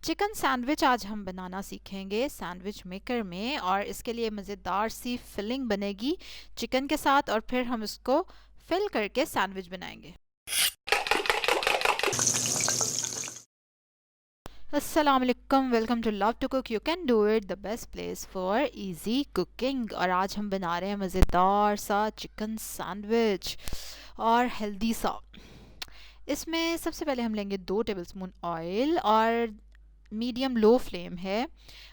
Chicken sandwich आज हम बनाना सीखेंगे सैंडविच मेकर में, और इसके लिए मज़ेदार सी फिलिंग बनेगी चिकन के साथ, और फिर हम इसको फिल करके सैंडविच बनाएंगे। अस्सलाम वालेकुम, welcome to love to cook, you can do it, the best place for easy cooking. और आज हम बना रहे हैं मज़ेदार सा चिकन सैंडविच और हेल्दी सा। इसमें सबसे पहले हम लेंगे 2 टेबलस्पून ऑयल, और मीडियम लो फ्लेम है,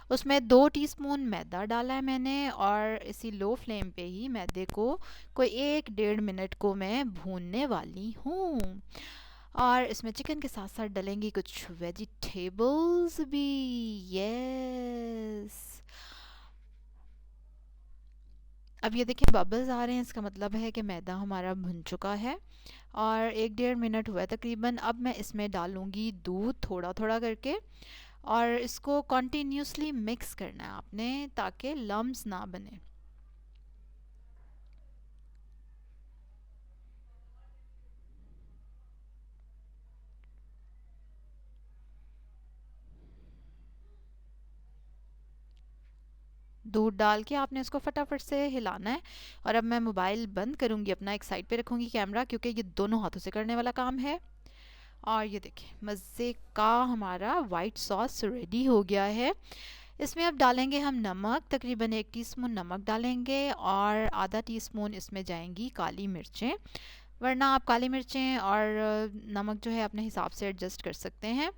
उसमें 2 टीस्पून मैदा डाला है मैंने, और इसी लो फ्लेम पे ही मैदे को कोई 1-1.5 मिनट को मैं भूनने वाली हूँ। और इसमें चिकन के साथ साथ डलेंगी कुछ वेजिटेबल्स भी। यस, अब ये देखिए बबल्स आ रहे हैं, इसका मतलब है कि मैदा हमारा भुन चुका है और 1-1.5 मिनट हुआ है तकरीबन। अब मैं इसमें डालूँगी दूध थोड़ा थोड़ा करके, और इसको कॉन्टीन्यूसली मिक्स करना है आपने ताकि लम्स ना बने। दूध डाल के आपने इसको फटाफट से हिलाना है। और अब मैं मोबाइल बंद करूँगी, अपना एक साइड पे रखूँगी कैमरा, क्योंकि ये दोनों हाथों से करने वाला काम है। और ये देखिए मज़े का हमारा वाइट सॉस रेडी हो गया है। इसमें अब डालेंगे हम नमक, तकरीबन 1 टीस्पून नमक डालेंगे, और आधा टीस्पून इसमें जाएंगी काली मिर्चें, वरना आप काली मिर्चें और नमक जो है अपने हिसाब से एडजस्ट कर सकते हैं।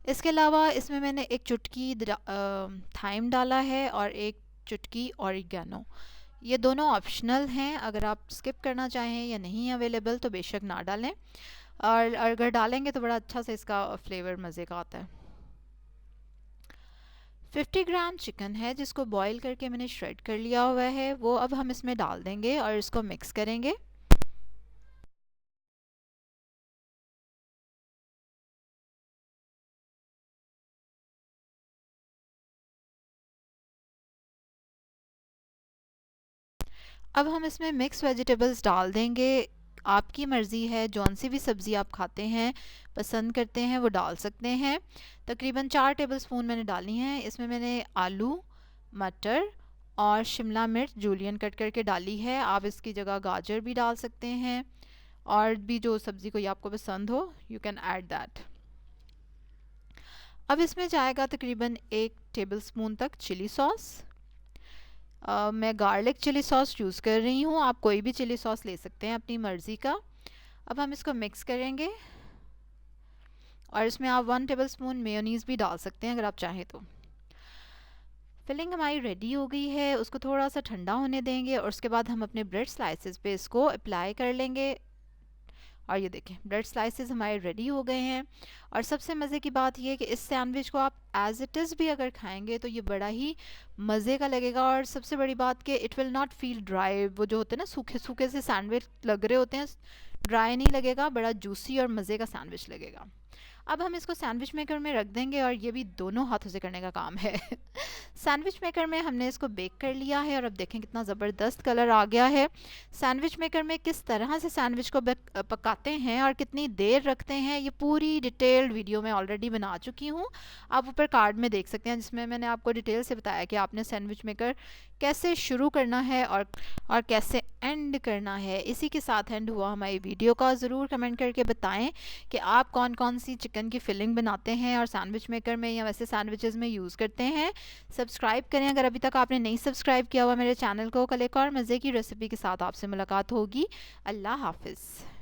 इसके अलावा इसमें मैंने एक चुटकी थाइम डाला है और एक चुटकी ऑरिगेनो। ये दोनों ऑप्शनल हैं, अगर आप स्किप करना चाहें या नहीं अवेलेबल तो बेशक ना डालें, और अगर डालेंगे तो बड़ा अच्छा से इसका फ्लेवर मज़े का आता है। 50 ग्राम चिकन है जिसको बॉईल करके मैंने श्रेड कर लिया हुआ है, वो अब हम इसमें डाल देंगे और इसको मिक्स करेंगे। अब हम इसमें मिक्स वेजिटेबल्स डाल देंगे। आपकी मर्ज़ी है, जौन सी भी सब्ज़ी आप खाते हैं पसंद करते हैं वो डाल सकते हैं। तकरीबन 4 टेबलस्पून मैंने डाली हैं। इसमें मैंने आलू, मटर और शिमला मिर्च जूलियन कट करके डाली है। आप इसकी जगह गाजर भी डाल सकते हैं, और भी जो सब्ज़ी कोई आपको पसंद हो यू कैन ऐड दैट। अब इसमें जाएगा तकरीबन 1 टेबलस्पून तक चिली सॉस। मैं गार्लिक चिली सॉस यूज़ कर रही हूँ, आप कोई भी चिली सॉस ले सकते हैं अपनी मर्ज़ी का। अब हम इसको मिक्स करेंगे, और इसमें आप 1 टेबलस्पून मेयोनीज़ भी डाल सकते हैं अगर आप चाहें तो। फिलिंग हमारी रेडी हो गई है, उसको थोड़ा सा ठंडा होने देंगे, और उसके बाद हम अपने ब्रेड स्लाइसेस पे इसको अप्लाई कर लेंगे। और ये देखें ब्रेड स्लाइसेस हमारे रेडी हो गए हैं। और सबसे मज़े की बात ये है कि इस सैंडविच को आप एज इट इज़ भी अगर खाएंगे तो ये बड़ा ही मज़े का लगेगा। और सबसे बड़ी बात कि it will not feel dry, वो जो होते हैं ना सूखे सूखे से सैंडविच लग रहे होते हैं, ड्राई नहीं लगेगा, बड़ा जूसी और मज़े का सैंडविच लगेगा। अब हम इसको सैंडविच मेकर में रख देंगे, और ये भी दोनों हाथों से करने का काम है। सैंडविच मेकर में हमने इसको बेक कर लिया है, और अब देखें कितना ज़बरदस्त कलर आ गया है। सैंडविच मेकर में किस तरह से सैंडविच को पकाते हैं और कितनी देर रखते हैं, ये पूरी डिटेल्ड वीडियो मैं ऑलरेडी बना चुकी हूँ। आप ऊपर कार्ड में देख सकते हैं, जिसमें मैंने आपको डिटेल से बताया कि आपने सैंडविच मेकर कैसे शुरू करना है और कैसे एंड करना है। इसी के साथ एंड हुआ हमारी वीडियो का। ज़रूर कमेंट करके बताएं कि आप कौन कौन सी चिकन की फिलिंग बनाते हैं और सैंडविच मेकर में या वैसे सैंडविचेस में यूज़ करते हैं। सब्सक्राइब करें अगर अभी तक आपने नहीं सब्सक्राइब किया हुआ मेरे चैनल को। कल एक और मज़े की रेसिपी के साथ आपसे मुलाकात होगी। अल्लाह हाफिज़।